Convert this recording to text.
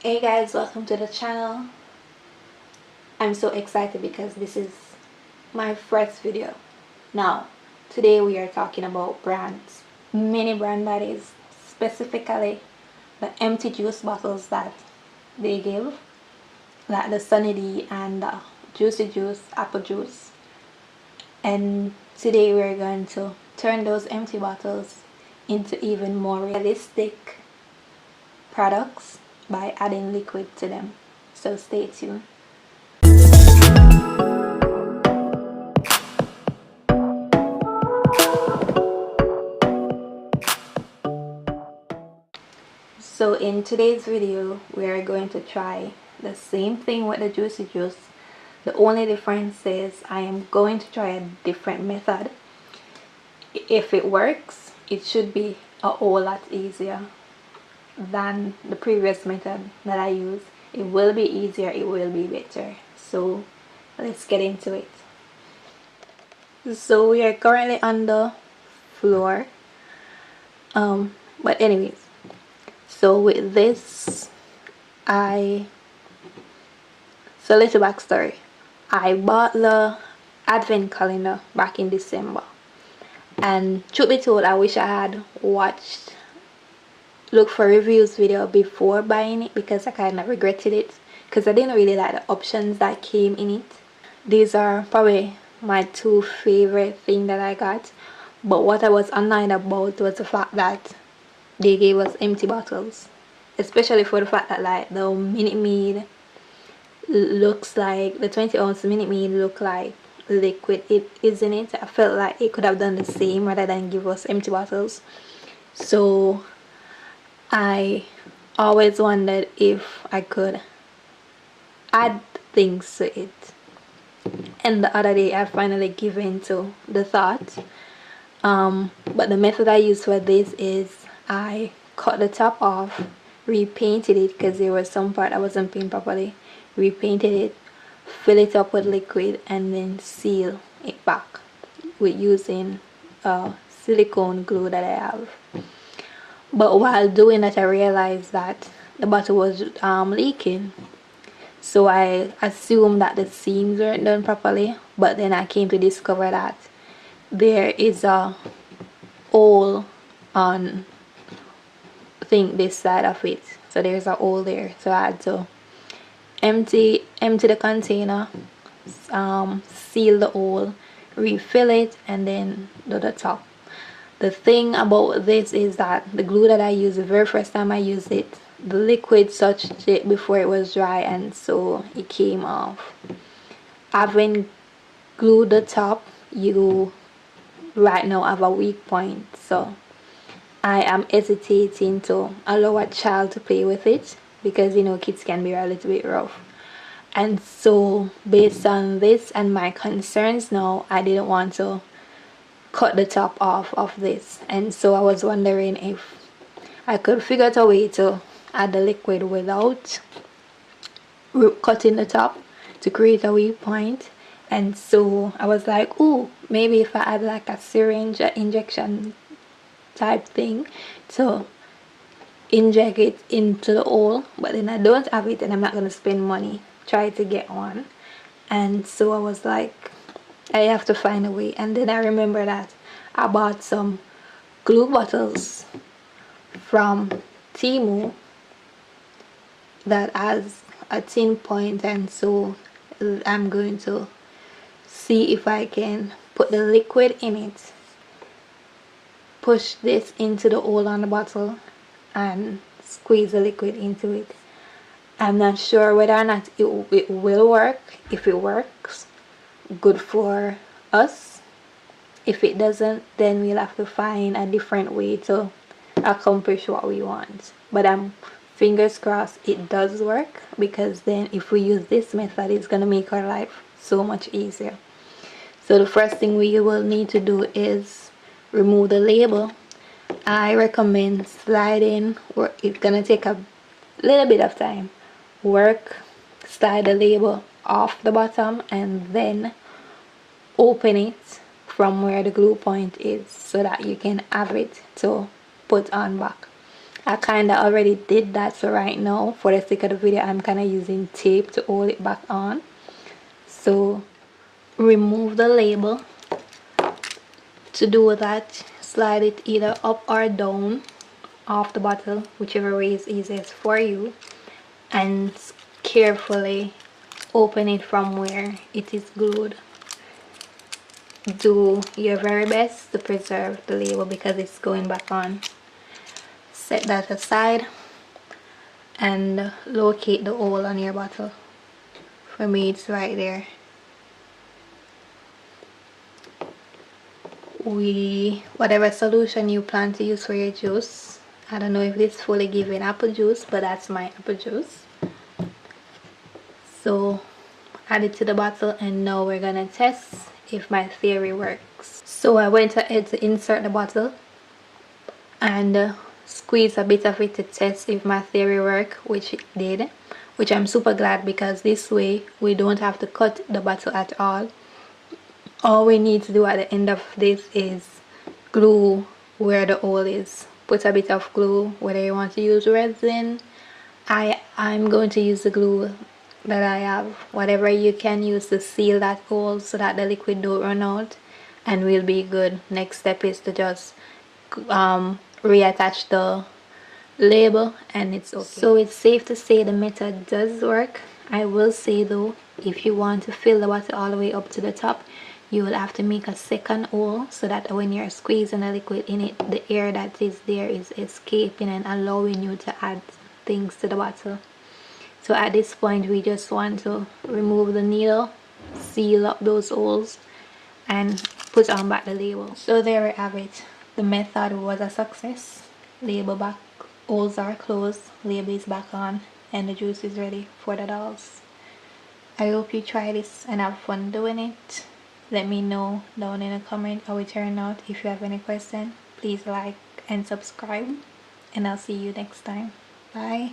Hey guys, welcome to the channel. I'm so excited because this is my first video. Now, today we are talking about brands. Mini brand, that is, specifically the empty juice bottles that they give, like the Sunny D and the Juicy Juice, apple juice. And today we're going to turn those empty bottles into even more realistic products by adding liquid to them. So stay tuned. So in today's video we are going to try the same thing with the Juicy Juice. The only difference is I am going to try a different method. If it works, it should be a whole lot easier than the previous method that I used. It will be easier, it will be better. So let's get into it. So we are currently on the floor, but anyways, so with this, so little backstory. I bought the advent calendar back in December, and truth be told, I wish I had look for reviews video before buying it, because I kind of regretted it because I didn't really like the options that came in it. These are probably my two favorite things that I got, but what I was annoyed about was the fact that they gave us empty bottles, especially for the fact that like the Minute Maid looks like, the 20-ounce Minute Maid look like liquid it isn't it. I felt like it could have done the same rather than give us empty bottles. So I always wondered if I could add things to it, and the other day I finally gave in to the thought. But the method I use for this is I cut the top off, repainted it because there was some part I wasn't painted properly, repainted it, fill it up with liquid, and then seal it back with using silicone glue that I have. But while doing that, I realized that the bottle was leaking. So I assumed that the seams weren't done properly, but then I came to discover that there is a hole on, I think, this side of it. So there's a hole there. So I had to empty the container, seal the hole, refill it, and then do the top. The thing about this is that the glue that I used, the very first time I used it, the liquid touched it before it was dry, and so it came off. Having glued the top, you right now have a weak point, so I am hesitating to allow a child to play with it, because kids can be a little bit rough. And so based on this and my concerns now, I didn't want to cut the top off of this, and so I was wondering if I could figure out a way to add the liquid without cutting the top to create a weak point. And so I was like, oh, maybe if I add like a syringe, injection type thing to inject it into the hole, but then I don't have it and I'm not going to spend money try to get one. And so I was like, I have to find a way. And then I remember that I bought some glue bottles from Temu that has a thin point, and so I'm going to see if I can put the liquid in it, push this into the hole on the bottle, and squeeze the liquid into it. I'm not sure whether or not it will work. If it works, good for us. If it doesn't, then we'll have to find a different way to accomplish what we want. But fingers crossed it does work, because then if we use this method, it's gonna make our life so much easier. So the first thing we will need to do is remove the label. I recommend sliding, or it's gonna take a little bit of time. Slide the label off the bottom and then open it from where the glue point is, so that you can have it to put on back. I kind of already did that, so right now for the sake of the video I'm kind of using tape to hold it back on. So remove the label. To do that, slide it either up or down off the bottle, whichever way is easiest for you, and carefully open it from where it is glued. Do your very best to preserve the label because it's going back on. Set that aside and locate the hole on your bottle. For me it's right there. Whatever solution you plan to use for your juice, I don't know if this fully giving apple juice, but that's my apple juice. So add it to the bottle, and now we're gonna test if my theory works. So I went ahead to insert the bottle and squeeze a bit of it to test if my theory worked, which it did, which I'm super glad, because this way we don't have to cut the bottle at all. All we need to do at the end of this is glue where the hole is. Put a bit of glue, whether you want to use resin. I'm going to use the glue that I have. Whatever you can use to seal that hole so that the liquid don't run out, and we'll be good. Next step is to just reattach the label and it's okay. So it's safe to say the method does work. I will say though, if you want to fill the bottle all the way up to the top, you will have to make a second hole so that when you're squeezing the liquid in it, the air that is there is escaping and allowing you to add things to the bottle. So at this point we just want to remove the needle, seal up those holes, and put on back the label. So there we have it. The method was a success. Label back, holes are closed, label is back on, and the juice is ready for the dolls. I hope you try this and have fun doing it. Let me know down in the comment how it turned out. If you have any question, please like and subscribe, and I'll see you next time. Bye.